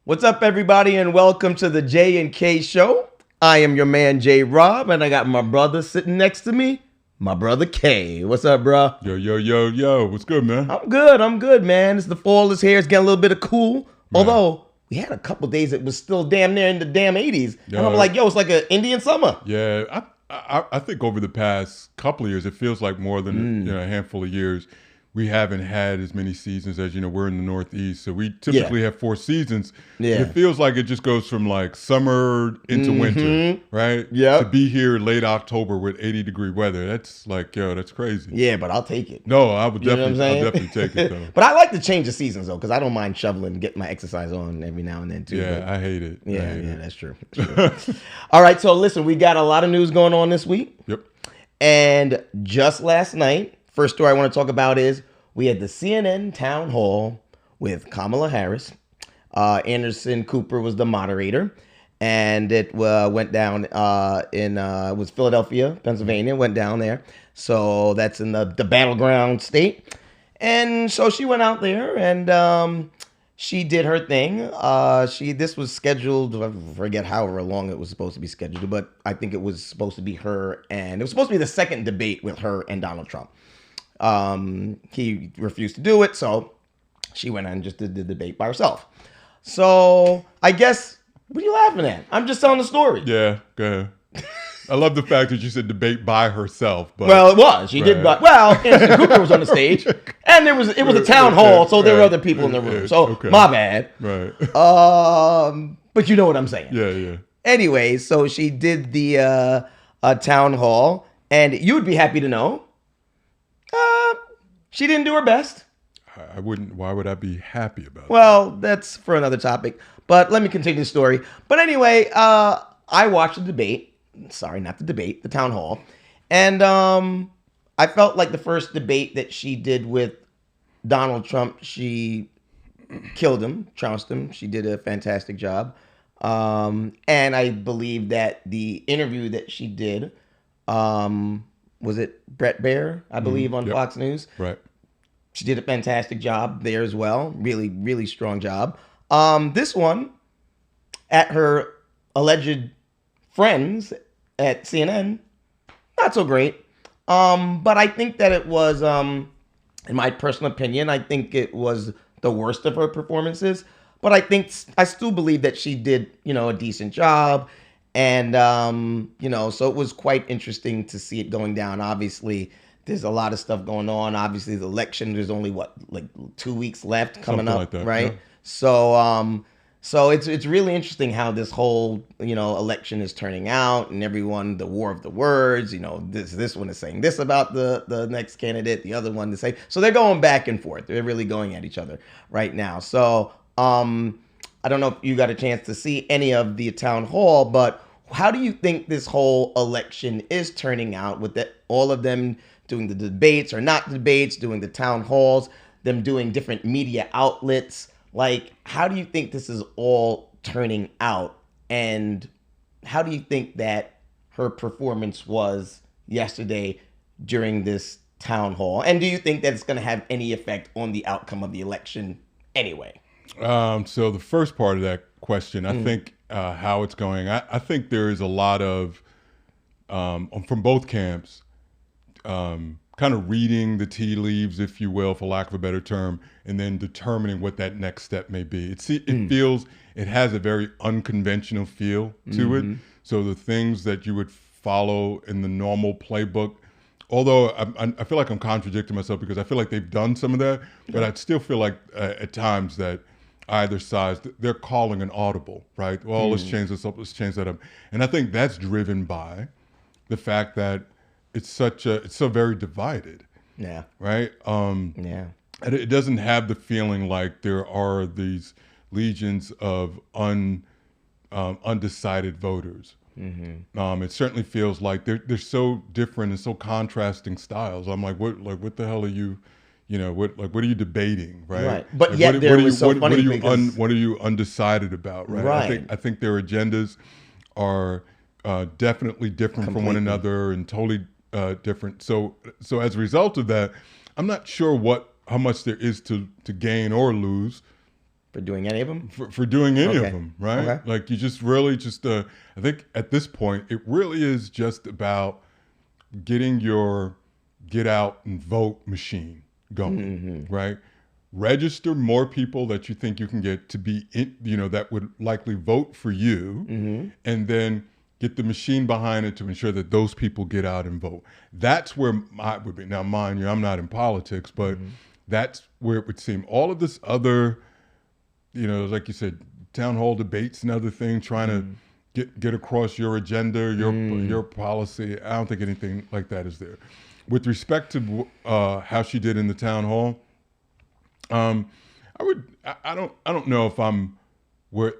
What's up, everybody, and welcome to the J and K Show. I am your man, J Rob, and I got my brother sitting next to me, my brother K. What's up, bro? Yo. What's good, man? I'm good, man. It's the fall is here. It's getting a little bit of cool. Yeah. Although, we had a couple days it was still damn near in the damn 80s. And I'm like, it's like an Indian summer. Yeah, I think over the past couple of years, it feels like more than a handful of years, we haven't had as many seasons as, we're in the Northeast. So we typically have 4 seasons. Yeah. It feels like it just goes from like summer into winter, right? Yeah. To be here late October with 80-degree weather. That's like, that's crazy. Yeah, but I'll take it. No, I would definitely take it though. But I like to change the seasons though, because I don't mind shoveling and getting my exercise on every now and then too. Yeah, but I hate it. Yeah, that's true. All right, so listen, we got a lot of news going on this week. Yep. And just last night, first story I want to talk about is we had the CNN town hall with Kamala Harris. Anderson Cooper was the moderator, and it went down it was Philadelphia, Pennsylvania. Went down there, so that's in the battleground state. And so she went out there and she did her thing. This was scheduled, I forget however long it was supposed to be scheduled, but I think it was supposed to be her, and it was supposed to be the second debate with her and Donald Trump. He refused to do it, so she went and just did the debate by herself. So I guess, what are you laughing at? I'm just telling the story. Yeah, go ahead. I love the fact that you said debate by herself. But, well, it was. She did. Anderson Cooper was on the stage, and it was a town hall, so there were other people in the room. So my bad. Right. But you know what I'm saying. Yeah. Anyway, so she did the town hall, and you would be happy to know, she didn't do her best. I wouldn't. Why would I be happy about that? Well, that's for another topic. But let me continue the story. But anyway, I watched the debate. Sorry, not the debate, the town hall. And I felt like the first debate that she did with Donald Trump, she killed him, trounced him. She did a fantastic job. And I believe that the interview that she did, was it Brett Baer, I believe, on Fox News? Right. She did a fantastic job there as well. Really, really strong job. This one, at her alleged friends at CNN, not so great. But I think that it was, in my personal opinion, I think it was the worst of her performances. But I still believe that she did, a decent job. And, so it was quite interesting to see it going down. Obviously, there's a lot of stuff going on. Obviously, the election, there's only, 2 weeks left coming Something up, like that, right? Yeah. So it's really interesting how this whole, election is turning out, and everyone, the war of the words, this one is saying this about the next candidate, the other one to say. So they're going back and forth. They're really going at each other right now. So I don't know if you got a chance to see any of the town hall, but how do you think this whole election is turning out with all of them doing the debates or not debates, doing the town halls, them doing different media outlets? Like, how do you think this is all turning out? And how do you think that her performance was yesterday during this town hall? And do you think that it's going to have any effect on the outcome of the election anyway? So the first part of that question, I think how it's going, I think there is a lot of, from both camps, kind of reading the tea leaves, if you will, for lack of a better term, and then determining what that next step may be. It has a very unconventional feel to it. So the things that you would follow in the normal playbook, although I feel like I'm contradicting myself because I feel like they've done some of that, but I still feel like at times that either side, they're calling an audible, right? Well, let's change this up, let's change that up. And I think that's driven by the fact that it's so very divided. Yeah. Right? Yeah. And it doesn't have the feeling like there are these legions of undecided voters. It certainly feels like they're so different and so contrasting styles. I'm like, what the hell are you? What are you debating, right? Right. But like, yet there was so funny because... what are you undecided about, right? Right. I think their agendas are definitely different from one another and totally different. So as a result of that, I'm not sure how much there is to gain or lose For doing any of them? for doing any of Okay. them, right? Okay. Like you just really just I think at this point it really is just about getting your get out and vote machine going, Mm-hmm. right? Register more people that you think you can get to be in, that would likely vote for you, Mm-hmm. and then get the machine behind it to ensure that those people get out and vote. That's where I would be. Now, mind you, I'm not in politics, but Mm-hmm. that's where it would seem. All of this other, like you said, town hall debates and other things, trying to get across your agenda, your policy. I don't think anything like that is there. With respect to how she did in the town hall, I don't know if I'm with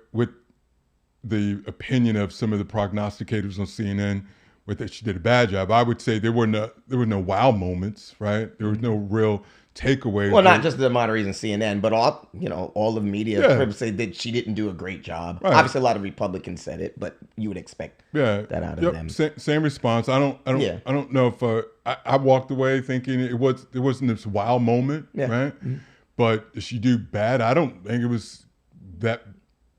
the opinion of some of the prognosticators on CNN with that she did a bad job. I would say there were no wow moments, right? There was no real takeaways. Well, not just the moderators and CNN, but all of media Yeah, say that she didn't do a great job. right. Obviously, a lot of Republicans said it, but you would expect Yeah. that out of Yep. them. Same response. Yeah. I don't know if I walked away thinking there wasn't this wow moment, Yeah. right? But did she do bad? I don't think it was that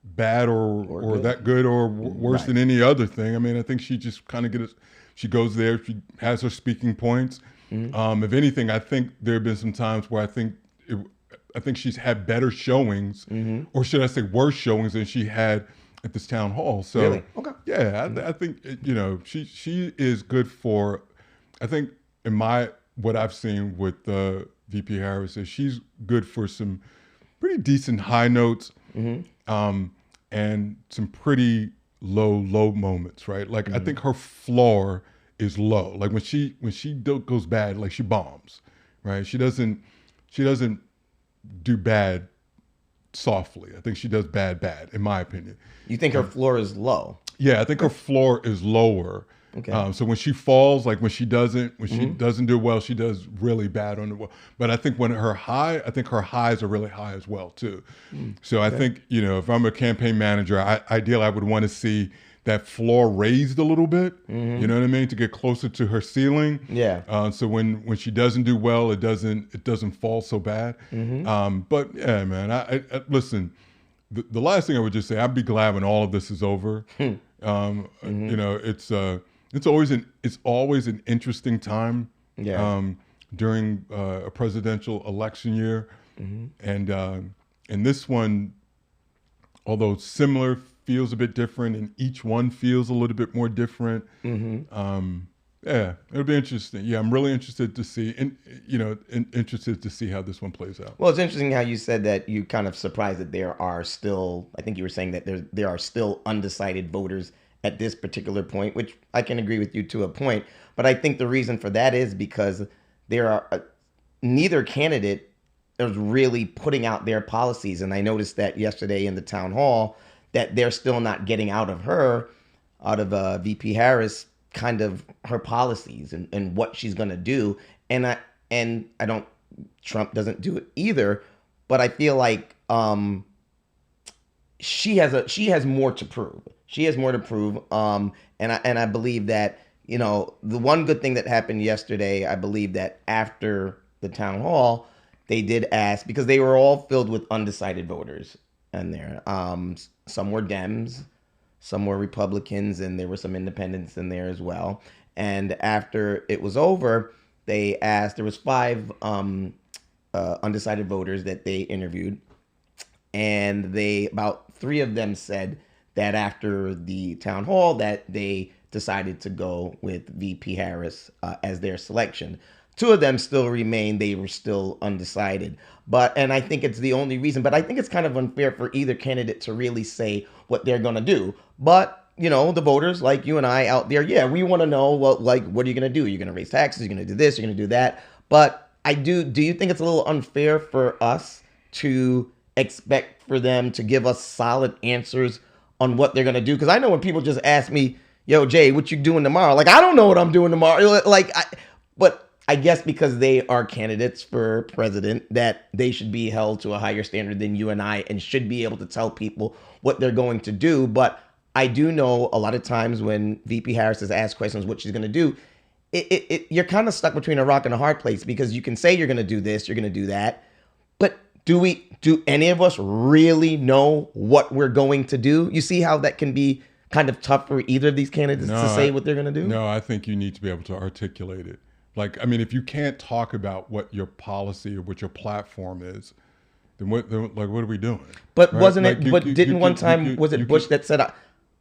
bad or good. that good or worse Right. than any other thing. I mean, I think she just kind of she goes there, she has her speaking points. If anything, I think there have been some times where I think she's had better showings, or should I say worse showings than she had at this town hall. So Really? Okay. yeah, I think she is good for. I think in what I've seen with VP Harris is she's good for some pretty decent high notes, and some pretty low moments, right? Like I think her floor is low. Like when she goes bad, like she bombs, right? She doesn't do bad softly. I think she does bad, in my opinion. You think her floor is low? Yeah, I think her floor is lower. Okay. So when she falls, like when she doesn't do well, she does really bad on the wall. But I think I think her highs are really high as well too. So I think if I'm a campaign manager, ideally I would want to see that floor raised a little bit. You know what I mean, to get closer to her ceiling. Yeah. So when she doesn't do well, it doesn't fall so bad. But yeah, man, I listen. The last thing I would just say, I'd be glad when all of this is over. It's always an interesting time. Yeah. During a presidential election year, and this one, although similar, feels a bit different, and each one feels a little bit more different. Yeah, it'll be interesting. Yeah, I'm really interested to see, interested to see how this one plays out. Well, it's interesting how you said that you kind of surprised that there are still, I think you were saying that there are still undecided voters at this particular point, which I can agree with you to a point. But I think the reason for that is because there are neither candidate is really putting out their policies. And I noticed that yesterday in the town hall that they're still not getting out of VP Harris, kind of her policies and what she's going to do. And I don't, Trump doesn't do it either, but I feel like she has more to prove. She has more to prove. And I believe that, the one good thing that happened yesterday, I believe that after the town hall, they did ask, because they were all filled with undecided voters in there. Some were Dems, some were Republicans, and there were some independents in there as well. And after it was over, they asked, there was 5 undecided voters that they interviewed. And about 3 of them said that after the town hall that they decided to go with VP Harris as their selection. 2 of them still remain. They were still undecided. And I think it's the only reason, but I think it's kind of unfair for either candidate to really say what they're going to do. But, the voters like you and I out there, yeah, we want to know what are you going to do? You're going to raise taxes, you're going to do this, you're going to do that. But do you think it's a little unfair for us to expect for them to give us solid answers on what they're going to do? Because I know when people just ask me, yo, Jay, what you doing tomorrow? Like, I don't know what I'm doing tomorrow. But I guess because they are candidates for president, that they should be held to a higher standard than you and I, and should be able to tell people what they're going to do. But I do know a lot of times when VP Harris is asked questions what she's going to do, you're kind of stuck between a rock and a hard place, because you can say you're going to do this, you're going to do that, but do any of us really know what we're going to do? You see how that can be kind of tough for either of these candidates No, to say what they're going to do? no, I think you need to be able to articulate it. Like, I mean, if you can't talk about what your policy or what your platform is, then like, what are we doing? But Right? wasn't Like, it? But didn't one time was you it Bush could, that said?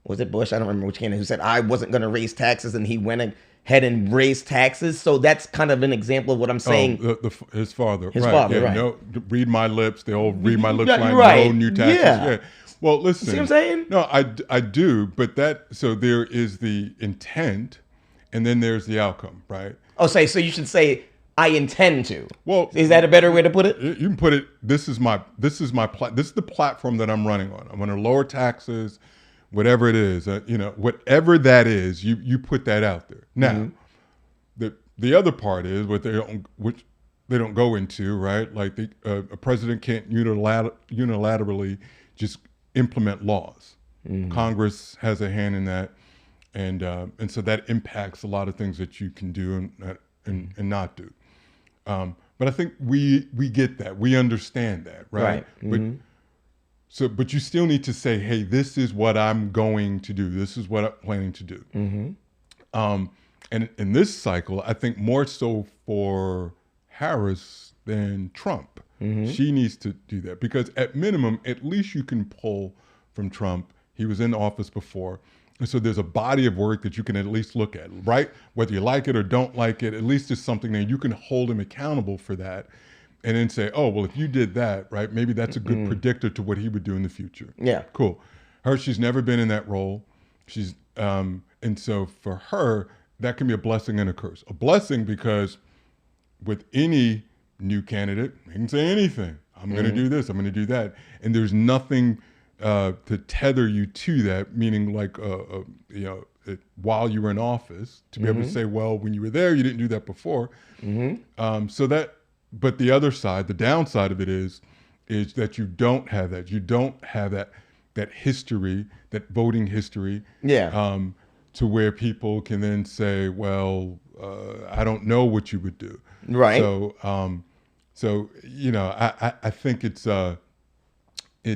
Was it Bush? I don't remember which candidate who said I wasn't going to raise taxes, and he went ahead and raised taxes. So that's kind of an example of what I'm oh, saying. his father, His right? father, Yeah, right? no, read my lips. The old read my lips Yeah, line. No right. new taxes. Yeah. Yeah. Well, You see what I'm listen. saying? No, I do, but so there is the intent, and then there's the outcome, right? Oh, so you should say I intend to. Well, Is that a better way to put it? you can put it. This is this is the platform that I'm running on. I'm going to lower taxes, whatever it is. Whatever that is, you put that out there. Now, the other part is which they don't go into, right? Like a president can't unilaterally just implement laws. Congress has a hand in that, and so that impacts a lot of things that you can do and not do. But I think we get that, we understand that, right? But you still need to say, hey, this is what I'm going to do. This is what I'm planning to do. And in this cycle, I think more so for Harris than Trump. She needs to do that because at minimum, at least you can pull from Trump. He was in office before. And so there's a body of work that you can at least look at, right? Whether you like it or don't like it, at least it's something that you can hold him accountable for that and then say, oh, well, if you did that, right, maybe that's a good predictor to what he would do in the future. Yeah. Cool. She's never been in that role. And so for her, that can be a blessing and a curse. A blessing because with any new candidate, they can say anything. I'm going to do this. I'm going to do that. And there's nothing to tether you to that, meaning like, while you were in office, to be able to say, well, when you were there, you didn't do that before. But the other side, the downside of it is that you don't have that. You don't have that history, that voting history. Yeah. To where people can then say, well, I don't know what you would do. Right. So I think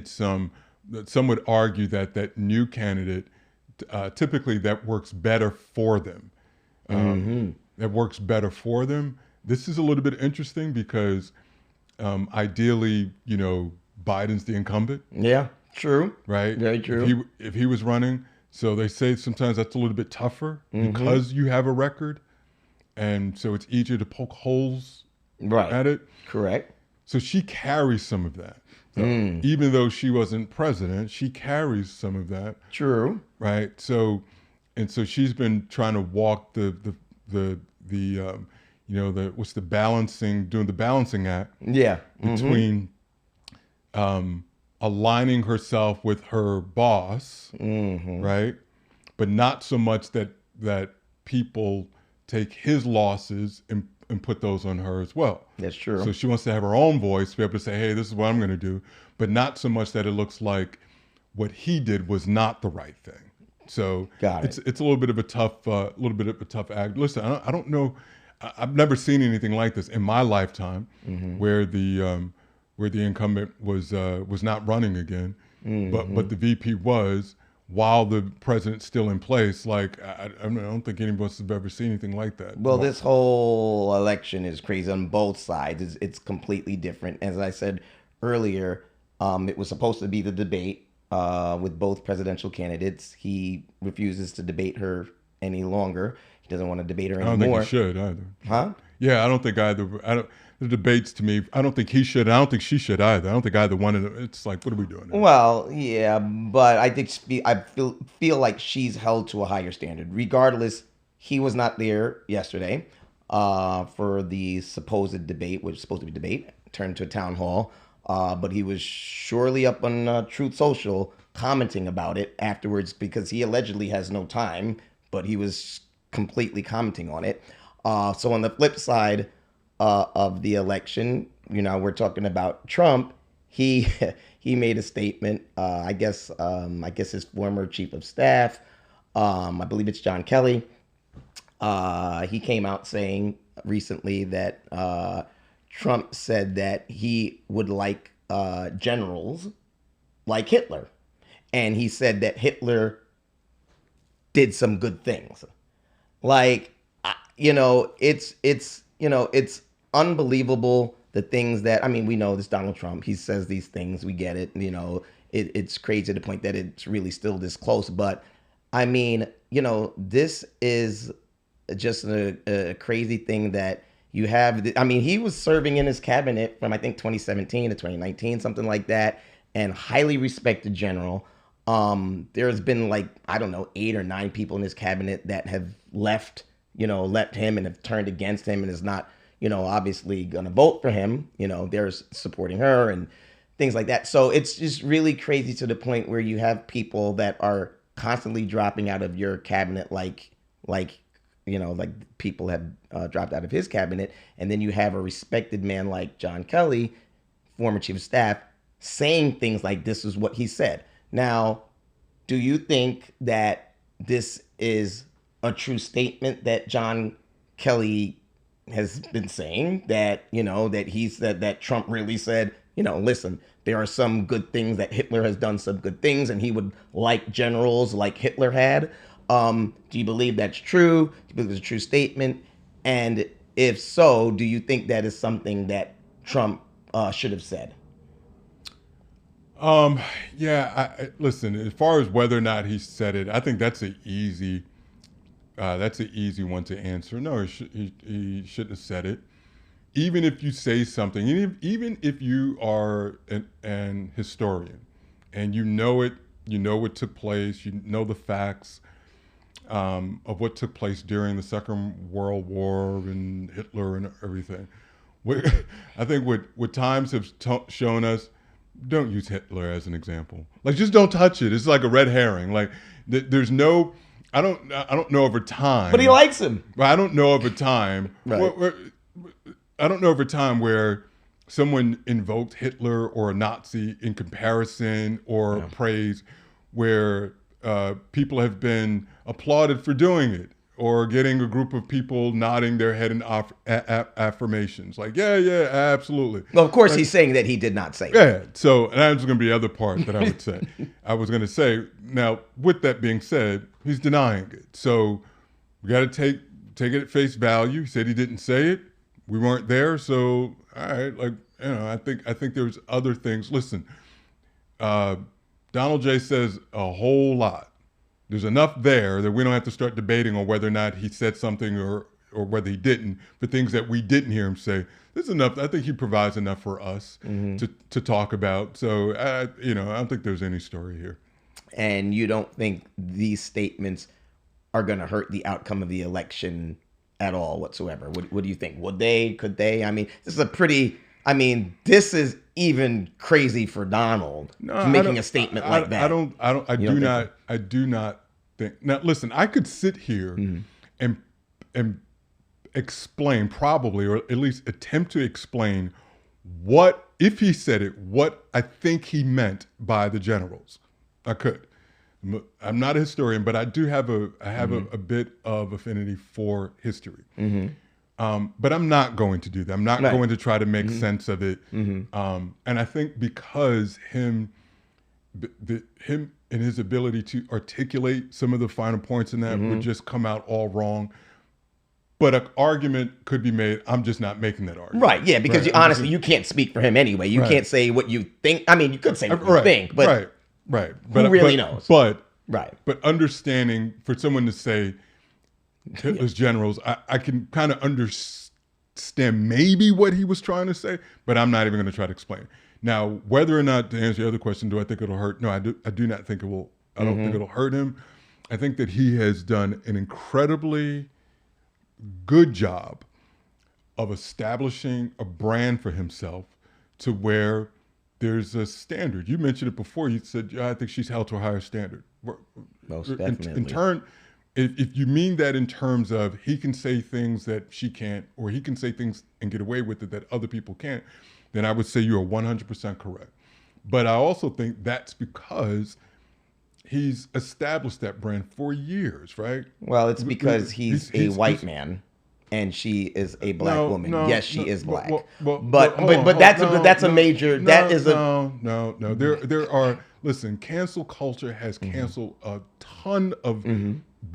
some would argue that new candidate typically that works better for them. That works better for them. This is a little bit interesting because ideally, Biden's the incumbent. Yeah. True. Right. Very true. If he was running, so they say sometimes that's a little bit tougher because you have a record, and so it's easier to poke holes at it. Correct. So she carries some of that. So even though she wasn't president, she carries some of that. True. Right. So she's been trying to walk the what's the balancing, doing the balancing act. Yeah. Between aligning herself with her boss, right? But not so much that people take his losses and put those on her as well. That's true. So she wants to have her own voice, to be able to say, hey, this is what I'm going to do, but not so much that it looks like what he did was not the right thing. So it's a little bit of a tough act. Listen, I don't know. I've never seen anything like this in my lifetime, where the incumbent was not running again, but the VP was, while the president's still in place. Like I don't think any of us have ever seen anything like that. Well, this whole election is crazy on both sides. It's completely different. As I said earlier, it was supposed to be the debate with both presidential candidates. He refuses to debate her any longer. He doesn't want to debate her anymore. I don't think he should either. Huh? Yeah, I don't think either. The debates, to me, I don't think he should. I don't think she should either. I don't think either one of them. It's like, what are we doing here? Well, yeah, but I think I feel like she's held to a higher standard. Regardless, he was not there yesterday for the supposed debate, which was supposed to be debate, turned to a town hall. But he was surely up on Truth Social commenting about it afterwards because he allegedly has no time, but he was completely commenting on it. So on the flip side of the election, we're talking about Trump. He made a statement. I guess his former chief of staff, I believe it's John Kelly. He came out saying recently that Trump said that he would like generals like Hitler, and he said that Hitler did some good things. Like, it's unbelievable the things that, I mean, we know this Donald Trump. He says these things. We get it. It's crazy to the point that it's really still this close. But I mean, this is just a crazy thing that you have. I mean, he was serving in his cabinet from I think 2017 to 2019, something like that, and highly respected general. There's been like, I don't know, 8 or 9 people in his cabinet that have left him and have turned against him and is not, obviously going to vote for him. They're supporting her and things like that. So it's just really crazy to the point where you have people that are constantly dropping out of your cabinet, like people have dropped out of his cabinet. And then you have a respected man like John Kelly, former chief of staff, saying things like this is what he said. Now, do you think that this is a true statement that John Kelly has been saying, that, that he said that Trump really said, listen, there are some good things, that Hitler has done some good things and he would like generals like Hitler had? Do you believe that's true? Do you believe it's a true statement? And if so, do you think that is something that Trump should have said? Yeah. Listen. As far as whether or not he said it, I think that's an easy one to answer. No, he shouldn't have said it. Even if you say something, even if you are an historian and you know it, you know what took place, you know the facts of what took place during the Second World War and Hitler and everything. I think what times have shown us, don't use Hitler as an example. Like, just don't touch it. It's like a red herring. Like, there's no. I don't know over time. But he likes him. I don't know of a time. Right. I don't know of a time where someone invoked Hitler or a Nazi in comparison or praise, where people have been applauded for doing it, or getting a group of people nodding their head in affirmations, like, yeah, absolutely. Well, of course, he's saying that he did not say that. Yeah. So, and that's going to be the other part that I would say. I was going to say, now, with that being said, he's denying it. So we got to take it at face value. He said he didn't say it. We weren't there. So, all right, I think there's other things. Listen, Donald J says a whole lot. There's enough there that we don't have to start debating on whether or not he said something or whether he didn't, for things that we didn't hear him say. There's enough. I think he provides enough for us to talk about. So, I don't think there's any story here. And you don't think these statements are going to hurt the outcome of the election at all whatsoever? What do you think? Would they? Could they? I mean, this is even crazy for Donald making a statement like that. I do not think. Now, listen, I could sit here and explain, probably, or at least attempt to explain what, if he said it, what I think he meant by the generals. I could. I'm not a historian, but I do have a bit of affinity for history. But I'm not going to do that. I'm not going to try to make sense of it. And I think because him and his ability to articulate some of the final points in that would just come out all wrong. But an argument could be made. I'm just not making that argument. Right, yeah, because honestly, you can't speak for him anyway. You can't say what you think. I mean, you could say what you think, but right. Who really knows? But understanding, for someone to say Hitler's generals, I can kind of understand maybe what he was trying to say, but I'm not even going to try to explain. Now, whether or not, to answer your other question, do I think it'll hurt? No, I do not think it will. I don't think it'll hurt him. I think that he has done an incredibly good job of establishing a brand for himself, to where there's a standard. You mentioned it before. You said, I think she's held to a higher standard. Most definitely. In turn, if you mean that in terms of he can say things that she can't, or he can say things and get away with it that other people can't, then I would say you are 100% correct. But I also think that's because he's established that brand for years, right? Well, it's because he's a white man. and she is a black No, woman. no, Yes, she no. is black. But hold on, But hold, that's a no, major. That no, is a no, no, no. There are. Listen, cancel culture has canceled a ton of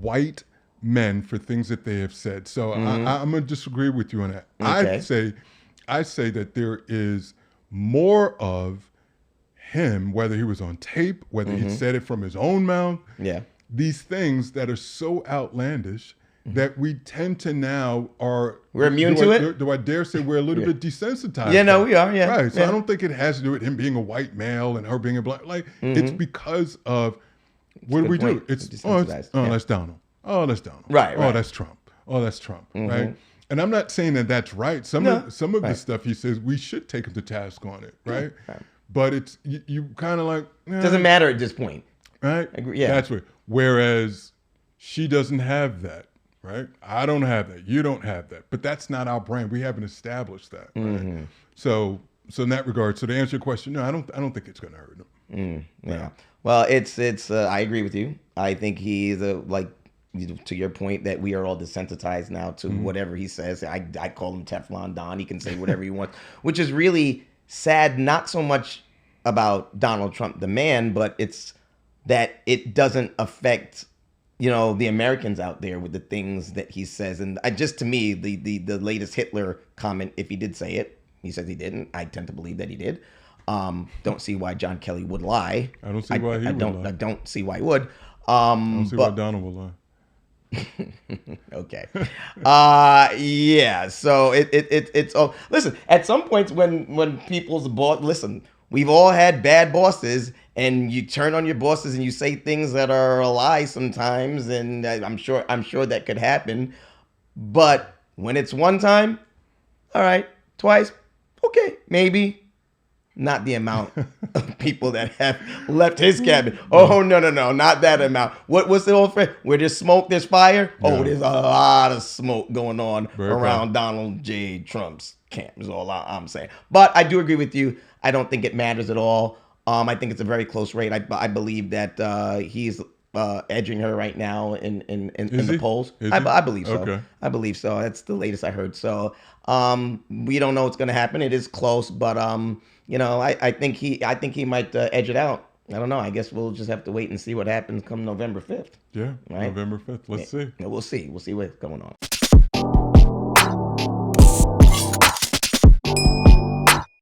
white men for things that they have said. So I'm gonna disagree with you on that. okay. I say that there is more of him, whether he was on tape, whether he said it from his own mouth. Yeah. These things that are so outlandish that we tend to now are. We're immune to it? Do I dare say we're a little bit desensitized? Yeah, no, to it? we are. Yeah. Right. So yeah. I don't think it has to do with him being a white male and her being a black. Like it's because of what do we do? point. It's Desensitized. that's Donald. Oh, that's Donald. Right, Oh, right. that's Trump. Oh, that's Trump. Right. And I'm not saying that that's right. Some of the stuff he says we should take him to task on it. Right. Right. But it's you kind of like Doesn't matter at this point. right. Agree, yeah. That's what. Whereas she doesn't have that. Right. I don't have that. You don't have that. But that's not our brand. We haven't established that. Right. So in that regard, so to answer your question, no, I don't think it's going to hurt him. Yeah. Well, it's I agree with you. I think he's like to your point that we are all desensitized now to whatever he says. I call him Teflon Don. He can say whatever he wants, which is really sad. Not so much about Donald Trump, the man, but it's that it doesn't affect the Americans out there with the things that he says. And just to me, the latest Hitler comment, if he did say it, he says he didn't. I tend to believe that he did. Don't see why John Kelly would lie. I don't see why he would lie. I don't see why he would. I don't see why Donald would lie. Okay. Yeah. So it's oh, listen, at some points when people's boss, listen, we've all had bad bosses, and you turn on your bosses and you say things that are a lie sometimes, and I'm sure that could happen. But when it's one time, all right, twice, okay, maybe. Not the amount of people that have left his cabinet. Oh, no, not that amount. What's the old phrase? Where there's smoke, there's fire? Oh, there's a lot of smoke going on around Donald J. Trump's camp is all I'm saying. But I do agree with you. I don't think it matters at all. I think it's a very close rate. I believe that he's edging her right now in the polls. I believe so. Okay. I believe so. That's the latest I heard. So we don't know what's going to happen. It is close, but I think he might edge it out. I don't know. I guess we'll just have to wait and see what happens come November 5th. Yeah, right? November 5th. Let's see. We'll see. We'll see what's going on.